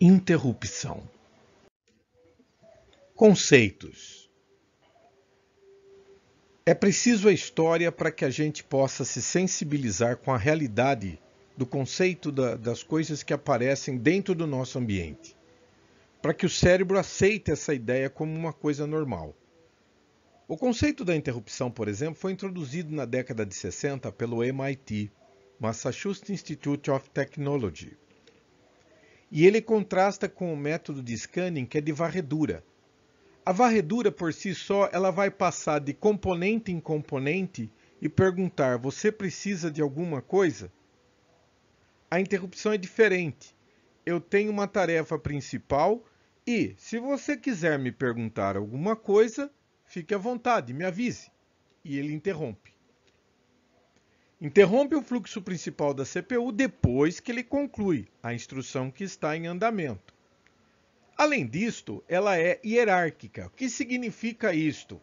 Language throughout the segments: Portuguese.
Interrupção. Conceitos. É preciso a história para que a gente possa se sensibilizar com a realidade do conceito das coisas que aparecem dentro do nosso ambiente, para que o cérebro aceite essa ideia como uma coisa normal. O conceito da interrupção, por exemplo, foi introduzido na década de 60 pelo MIT, Massachusetts Institute of Technology. E ele contrasta com o método de scanning, que é de varredura. A varredura, por si só, ela vai passar de componente em componente e perguntar: você precisa de alguma coisa? A interrupção é diferente. Eu tenho uma tarefa principal e, se você quiser me perguntar alguma coisa, fique à vontade, me avise. E ele interrompe. Interrompe o fluxo principal da CPU depois que ele conclui a instrução que está em andamento. Além disto, ela é hierárquica. O que significa isto?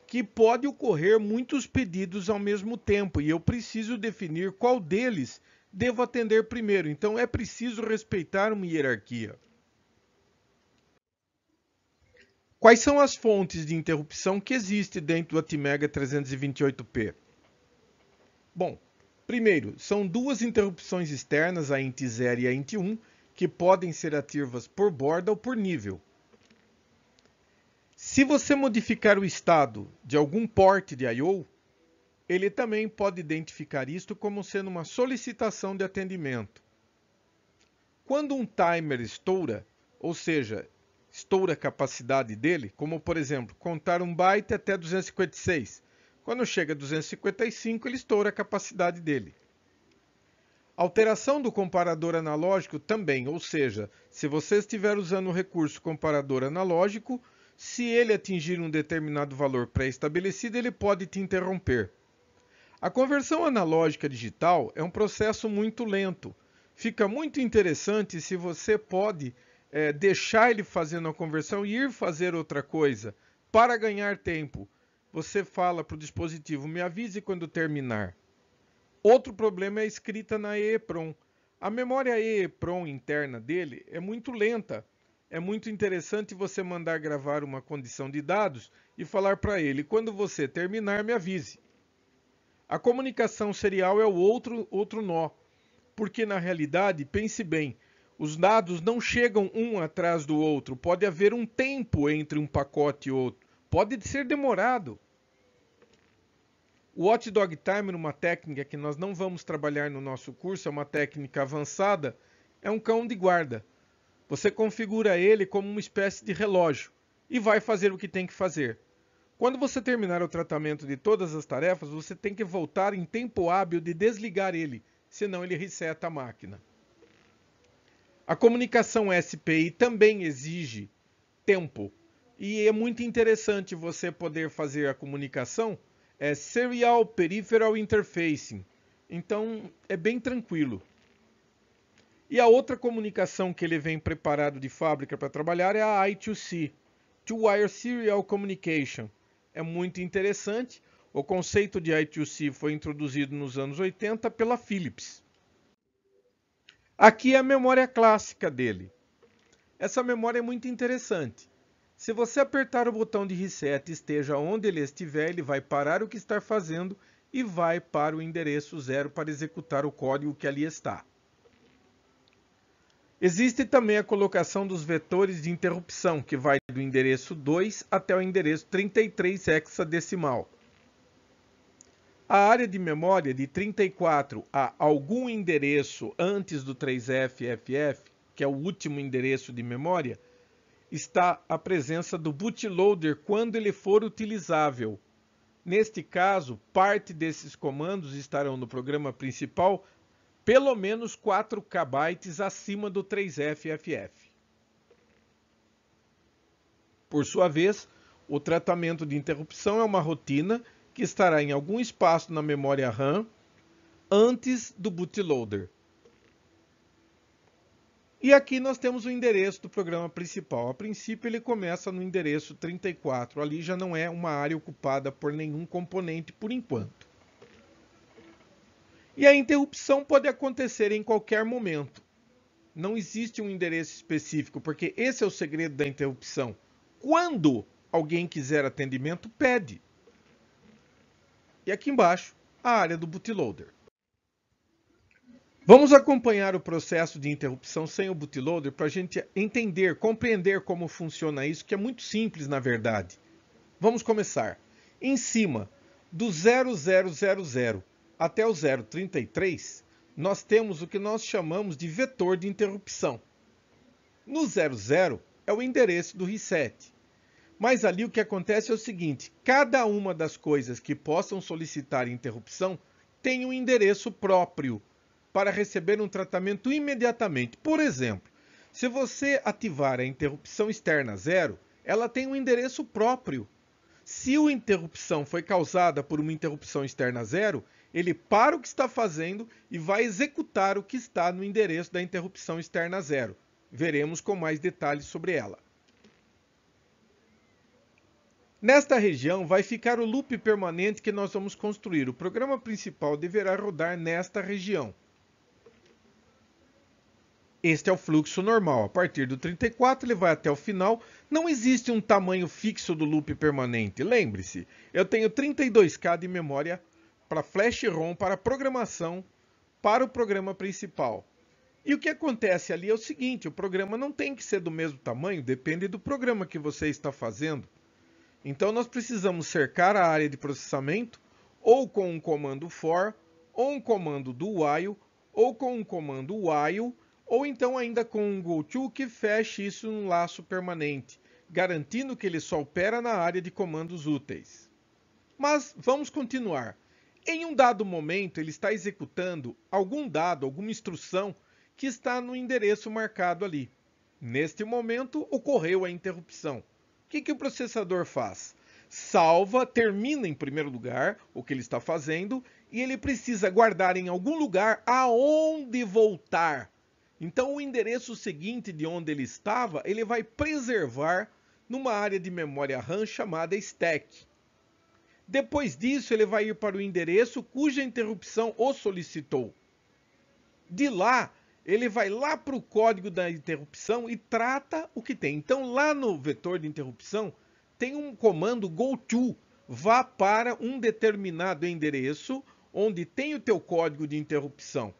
Que pode ocorrer muitos pedidos ao mesmo tempo e eu preciso definir qual deles devo atender primeiro. Então é preciso respeitar uma hierarquia. Quais são as fontes de interrupção que existem dentro do ATmega 328P? Bom, primeiro, são duas interrupções externas, a int0 e a int1, que podem ser ativas por borda ou por nível. Se você modificar o estado de algum port de I/O, ele também pode identificar isto como sendo uma solicitação de atendimento. Quando um timer estoura, ou seja, estoura a capacidade dele, como por exemplo, contar um byte até 256, quando chega a 255, ele estoura a capacidade dele. Alteração do comparador analógico também, ou seja, se você estiver usando o recurso comparador analógico, se ele atingir um determinado valor pré-estabelecido, ele pode te interromper. A conversão analógica digital é um processo muito lento. Fica muito interessante se você pode deixar ele fazendo a conversão e ir fazer outra coisa para ganhar tempo. Você fala para o dispositivo, me avise quando terminar. Outro problema é a escrita na EEPROM. A memória EEPROM interna dele é muito lenta. É muito interessante você mandar gravar uma condição de dados e falar para ele, quando você terminar, me avise. A comunicação serial é o outro nó, porque na realidade, pense bem, os dados não chegam um atrás do outro, pode haver um tempo entre um pacote e outro, pode ser demorado. O Watchdog Timer, uma técnica que nós não vamos trabalhar no nosso curso, é uma técnica avançada, é um cão de guarda. Você configura ele como uma espécie de relógio e vai fazer o que tem que fazer. Quando você terminar o tratamento de todas as tarefas, você tem que voltar em tempo hábil de desligar ele, senão ele reseta a máquina. A comunicação SPI também exige tempo e é muito interessante você poder fazer a comunicação Serial Peripheral Interfacing. Então é bem tranquilo. E a outra comunicação que ele vem preparado de fábrica para trabalhar é a I2C, Two-Wire Serial Communication. É muito interessante. O conceito de I2C foi introduzido nos anos 80 pela Philips. Aqui é a memória clássica dele. Essa memória é muito interessante. Se você apertar o botão de reset, esteja onde ele estiver, ele vai parar o que está fazendo e vai para o endereço 0 para executar o código que ali está. Existe também a colocação dos vetores de interrupção, que vai do endereço 2 até o endereço 33 hexadecimal. A área de memória de 34 a algum endereço antes do 3FFF, que é o último endereço de memória, está a presença do bootloader quando ele for utilizável. Neste caso, parte desses comandos estarão no programa principal pelo menos 4 KB acima do 3FFF. Por sua vez, o tratamento de interrupção é uma rotina que estará em algum espaço na memória RAM antes do bootloader. E aqui nós temos o endereço do programa principal. A princípio ele começa no endereço 34. Ali já não é uma área ocupada por nenhum componente por enquanto. E a interrupção pode acontecer em qualquer momento. Não existe um endereço específico, porque esse é o segredo da interrupção. Quando alguém quiser atendimento, pede. E aqui embaixo, a área do bootloader. Vamos acompanhar o processo de interrupção sem o bootloader para a gente entender, compreender como funciona isso, que é muito simples na verdade. Vamos começar. Em cima, do 0000 até o 033, nós temos o que nós chamamos de vetor de interrupção. No 00 é o endereço do reset. Mas ali o que acontece é o seguinte, cada uma das coisas que possam solicitar interrupção tem um endereço próprio para receber um tratamento imediatamente. Por exemplo, se você ativar a interrupção externa 0, ela tem um endereço próprio. Se a interrupção foi causada por uma interrupção externa 0, ele para o que está fazendo e vai executar o que está no endereço da interrupção externa 0. Veremos com mais detalhes sobre ela. Nesta região vai ficar o loop permanente que nós vamos construir. O programa principal deverá rodar nesta região. Este é o fluxo normal. A partir do 34 ele vai até o final. Não existe um tamanho fixo do loop permanente. Lembre-se, eu tenho 32K de memória para flash ROM, para programação, para o programa principal. E o que acontece ali é o seguinte, o programa não tem que ser do mesmo tamanho, depende do programa que você está fazendo. Então nós precisamos cercar a área de processamento ou com um comando for, ou um comando do while, ou com um comando while, ou então ainda com um goto que feche isso num laço permanente, garantindo que ele só opera na área de comandos úteis. Mas vamos continuar. Em um dado momento ele está executando algum dado, alguma instrução que está no endereço marcado ali. Neste momento ocorreu a interrupção. O que o processador faz? Salva, termina em primeiro lugar o que ele está fazendo e ele precisa guardar em algum lugar aonde voltar. Então o endereço seguinte de onde ele estava, ele vai preservar numa área de memória RAM chamada stack. Depois disso ele vai ir para o endereço cuja interrupção o solicitou. De lá, ele vai lá para o código da interrupção e trata o que tem. Então, lá no vetor de interrupção, tem um comando goto, vá para um determinado endereço onde tem o teu código de interrupção.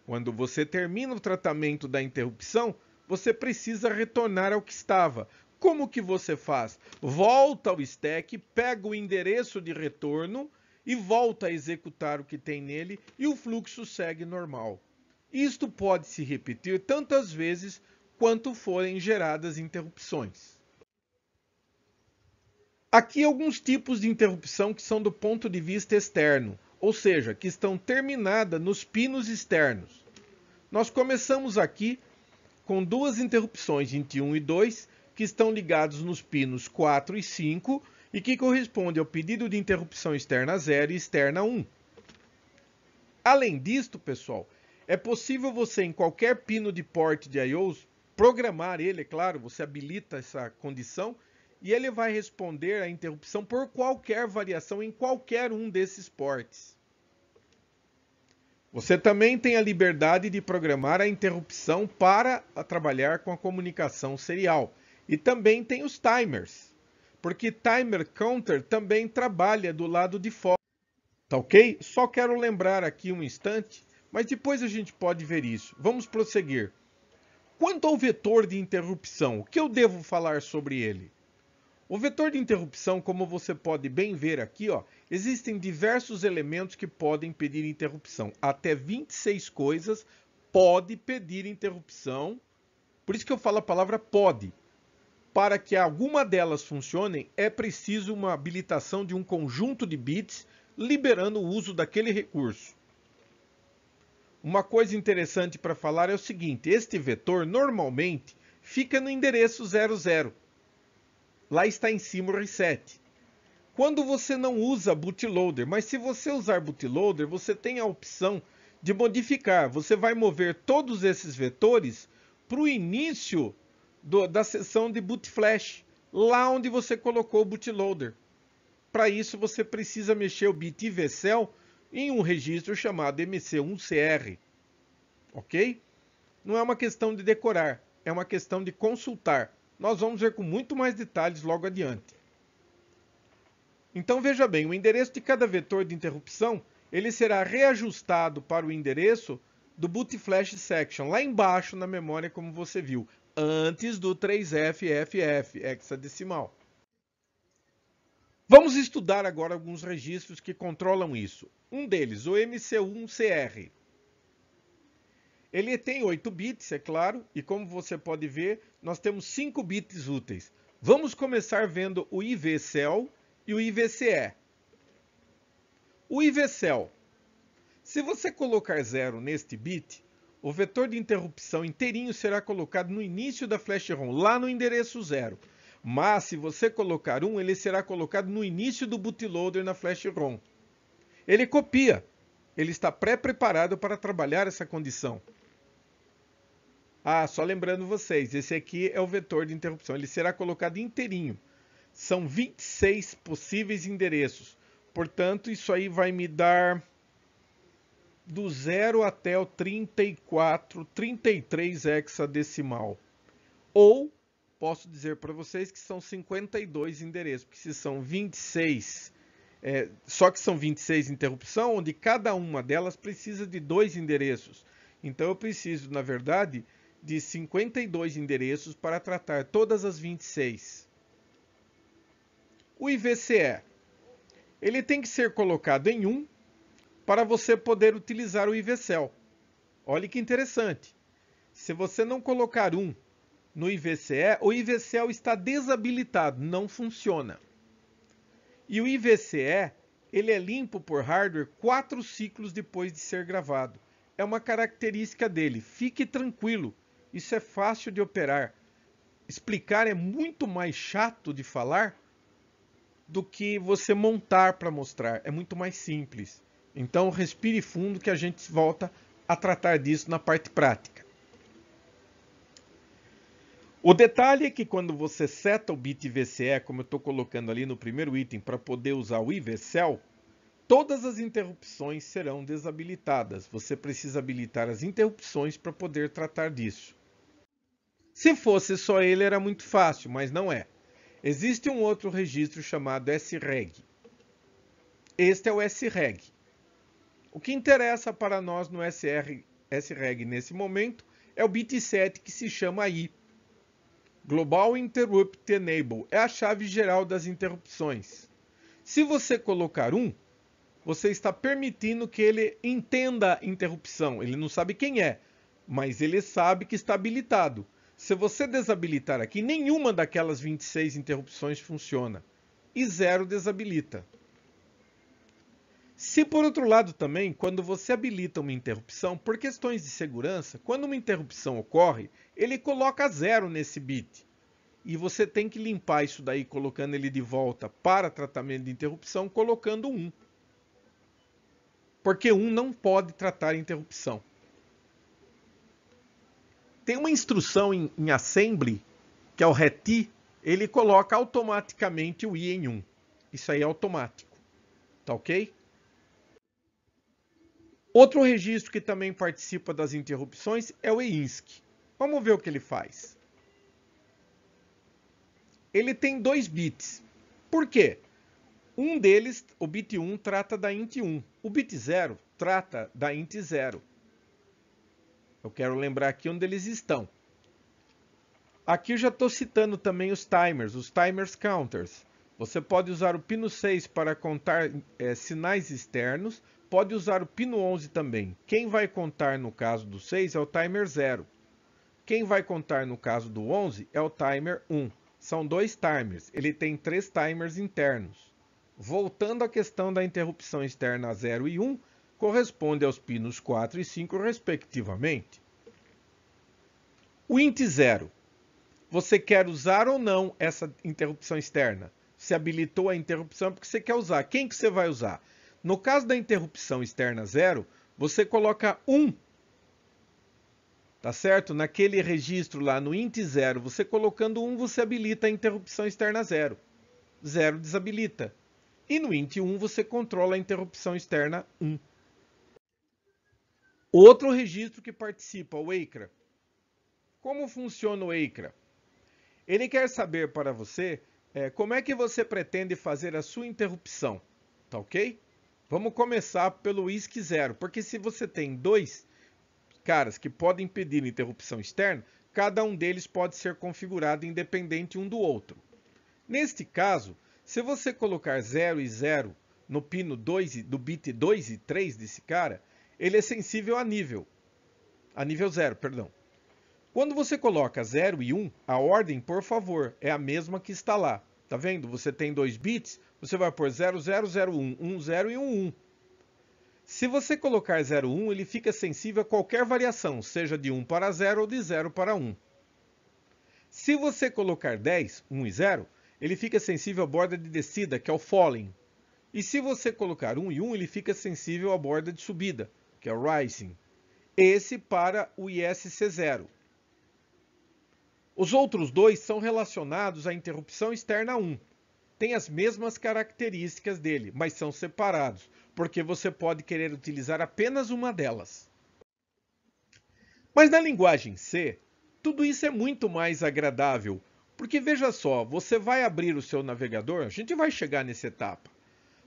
Quando você termina o tratamento da interrupção, você precisa retornar ao que estava. Como que você faz? Volta ao stack, pega o endereço de retorno e volta a executar o que tem nele e o fluxo segue normal. Isto pode se repetir tantas vezes quanto forem geradas interrupções. Aqui alguns tipos de interrupção que são do ponto de vista externo, ou seja, que estão terminadas nos pinos externos. Nós começamos aqui com duas interrupções, 21 e 2, que estão ligados nos pinos 4 e 5 e que corresponde ao pedido de interrupção externa 0 e externa 1. Além disto, pessoal, é possível você, em qualquer pino de port de I/Os, programar ele, é claro, você habilita essa condição, e ele vai responder à interrupção por qualquer variação em qualquer um desses ports. Você também tem a liberdade de programar a interrupção para trabalhar com a comunicação serial. E também tem os timers, porque timer counter também trabalha do lado de fora. Tá ok? Só quero lembrar aqui um instante, mas depois a gente pode ver isso. Vamos prosseguir. Quanto ao vetor de interrupção, o que eu devo falar sobre ele? O vetor de interrupção, como você pode bem ver aqui, existem diversos elementos que podem pedir interrupção. Até 26 coisas pode pedir interrupção. Por isso que eu falo a palavra pode. Para que alguma delas funcione, é preciso uma habilitação de um conjunto de bits liberando o uso daquele recurso. Uma coisa interessante para falar é o seguinte, este vetor normalmente fica no endereço 00. Lá está em cima o reset. Quando você não usa bootloader, mas se você usar bootloader, você tem a opção de modificar. Você vai mover todos esses vetores para o início da seção de boot flash, lá onde você colocou o bootloader. Para isso você precisa mexer o bit IVCell em um registro chamado MC1CR. Ok? Não é uma questão de decorar, é uma questão de consultar. Nós vamos ver com muito mais detalhes logo adiante. Então veja bem, o endereço de cada vetor de interrupção, ele será reajustado para o endereço do boot flash section, lá embaixo na memória como você viu, antes do 3FFF, hexadecimal. Vamos estudar agora alguns registros que controlam isso. Um deles, o MC1CR. Ele tem 8 bits, é claro, e como você pode ver, nós temos 5 bits úteis. Vamos começar vendo o IVCell e o IVCE. O IVCell. Se você colocar 0 neste bit, o vetor de interrupção inteirinho será colocado no início da flash ROM, lá no endereço 0. Mas se você colocar 1, ele será colocado no início do bootloader na flash ROM. Ele copia. Ele está pré-preparado para trabalhar essa condição. Ah, só lembrando vocês, esse aqui é o vetor de interrupção. Ele será colocado inteirinho. São 26 possíveis endereços. Portanto, isso aí vai me dar do 0 até o 34, 33 hexadecimal. Ou, posso dizer para vocês que são 52 endereços, porque se são 26, só que são 26 interrupção, onde cada uma delas precisa de 2 endereços. Então eu preciso, na verdade, de 52 endereços para tratar todas as 26. O IVCE, ele tem que ser colocado em 1 para você poder utilizar o IVCell. Olha que interessante. Se você não colocar 1 no IVCE, o IVCell está desabilitado, não funciona. E o IVCE, ele é limpo por hardware 4 ciclos depois de ser gravado. É uma característica dele. Fique tranquilo, isso é fácil de operar. Explicar é muito mais chato de falar do que você montar para mostrar. É muito mais simples. Então respire fundo que a gente volta a tratar disso na parte prática. O detalhe é que quando você seta o bit IVCE, como eu estou colocando ali no primeiro item, para poder usar o IVCell, todas as interrupções serão desabilitadas. Você precisa habilitar as interrupções para poder tratar disso. Se fosse só ele, era muito fácil, mas não é. Existe um outro registro chamado sreg. Este é o sreg. O que interessa para nós no sreg nesse momento é o bit 7 que se chama I. Global Interrupt Enable. É a chave geral das interrupções. Se você colocar 1, você está permitindo que ele entenda a interrupção. Ele não sabe quem é, mas ele sabe que está habilitado. Se você desabilitar aqui, nenhuma daquelas 26 interrupções funciona. E 0 desabilita. Se por outro lado também, quando você habilita uma interrupção, por questões de segurança, quando uma interrupção ocorre, ele coloca 0 nesse bit. E você tem que limpar isso daí, colocando ele de volta para tratamento de interrupção, colocando 1. Porque 1 não pode tratar interrupção. Tem uma instrução em assembly, que é o reti, ele coloca automaticamente o I em 1. Isso aí é automático. Tá ok? Outro registro que também participa das interrupções é o EINSC. Vamos ver o que ele faz. Ele tem 2 bits. Por quê? Um deles, o bit 1, trata da int 1. O bit 0 trata da int 0. Eu quero lembrar aqui onde eles estão. Aqui eu já estou citando também os timers counters. Você pode usar o pino 6 para contar sinais externos, pode usar o pino 11 também. Quem vai contar no caso do 6 é o timer 0. Quem vai contar no caso do 11 é o timer 1. São 2 timers, ele tem 3 timers internos. Voltando à questão da interrupção externa 0 e 1, corresponde aos pinos 4 e 5 respectivamente. O int 0. Você quer usar ou não essa interrupção externa? Se habilitou a interrupção porque você quer usar. Quem que você vai usar? No caso da interrupção externa 0, você coloca 1. Tá certo? Naquele registro lá no int 0, você colocando 1, você habilita a interrupção externa 0. 0 desabilita. E no int 1 você controla a interrupção externa 1. Outro registro que participa, o ACRA. Como funciona o EICRA? Ele quer saber para você como é que você pretende fazer a sua interrupção, tá ok? Vamos começar pelo ISC 0, porque se você tem dois caras que podem impedir interrupção externa, cada um deles pode ser configurado independente um do outro. Neste caso, se você colocar 0 e 0 no pino 2, do bit 2 e 3 desse cara, ele é sensível a nível 0, perdão. Quando você coloca 0 e 1, a ordem, por favor, é a mesma que está lá. Tá vendo? Você tem 2 bits, você vai pôr 0, 0, 0, 1, 1, 0 e 1, 1. Se você colocar 0, 1, ele fica sensível a qualquer variação, seja de 1 para 0 ou de 0 para 1. Se você colocar 10, 1 e 0, ele fica sensível à borda de descida, que é o falling. E se você colocar 1 e 1, ele fica sensível à borda de subida, que é o rising. Esse para o ISC0. Os outros dois são relacionados à interrupção externa 1. Tem as mesmas características dele, mas são separados, porque você pode querer utilizar apenas uma delas. Mas na linguagem C, tudo isso é muito mais agradável, porque veja só, você vai abrir o seu navegador, a gente vai chegar nessa etapa.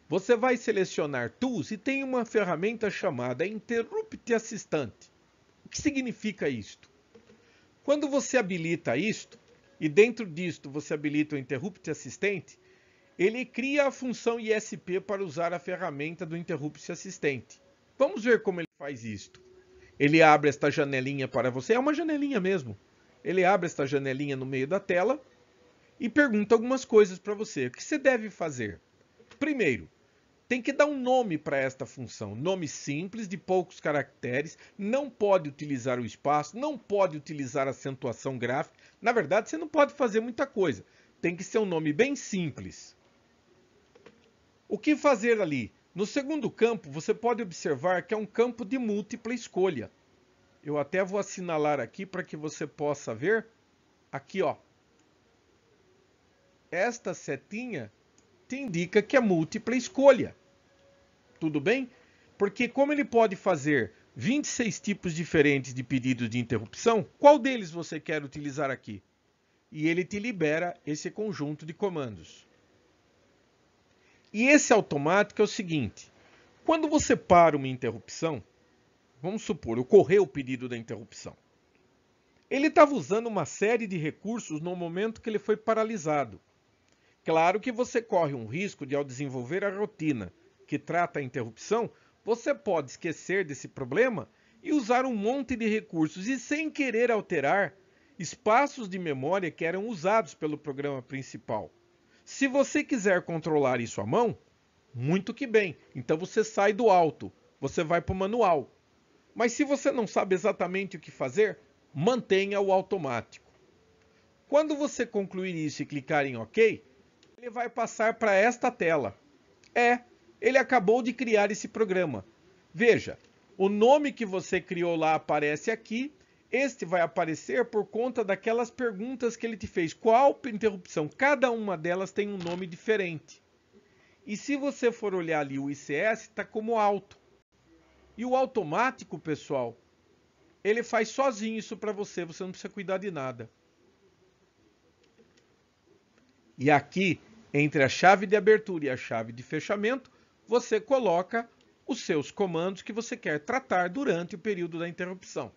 Você vai selecionar Tools e tem uma ferramenta chamada Interrupt Assistant. O que significa isto? Quando você habilita isto, e dentro disto você habilita o Interrupt Assistant, ele cria a função ISP para usar a ferramenta do Interrupt Assistant. Vamos ver como ele faz isto. Ele abre esta janelinha para você, é uma janelinha mesmo. Ele abre esta janelinha no meio da tela e pergunta algumas coisas para você. O que você deve fazer? Primeiro, tem que dar um nome para esta função. Nome simples, de poucos caracteres, não pode utilizar o espaço, não pode utilizar acentuação gráfica. Na verdade, você não pode fazer muita coisa. Tem que ser um nome bem simples. O que fazer ali? No segundo campo, você pode observar que é um campo de múltipla escolha. Eu até vou assinalar aqui para que você possa ver. Aqui, ó. Esta setinha te indica que é múltipla escolha. Tudo bem? Porque como ele pode fazer 26 tipos diferentes de pedidos de interrupção, qual deles você quer utilizar aqui? E ele te libera esse conjunto de comandos. E esse automático é o seguinte, quando você para uma interrupção, vamos supor, ocorreu o pedido da interrupção. Ele estava usando uma série de recursos no momento que ele foi paralisado. Claro que você corre um risco de, ao desenvolver a rotina que trata a interrupção, você pode esquecer desse problema e usar um monte de recursos e sem querer alterar espaços de memória que eram usados pelo programa principal. Se você quiser controlar isso à mão, muito que bem. Então você sai do auto, você vai para o manual. Mas se você não sabe exatamente o que fazer, mantenha o automático. Quando você concluir isso e clicar em OK, ele vai passar para esta tela. Ele acabou de criar esse programa. Veja, o nome que você criou lá aparece aqui. Este vai aparecer por conta daquelas perguntas que ele te fez. Qual interrupção? Cada uma delas tem um nome diferente. E se você for olhar ali o ICS, está como alto. E o automático, pessoal, ele faz sozinho isso para você. Você não precisa cuidar de nada. E aqui, entre a chave de abertura e a chave de fechamento, você coloca os seus comandos que você quer tratar durante o período da interrupção.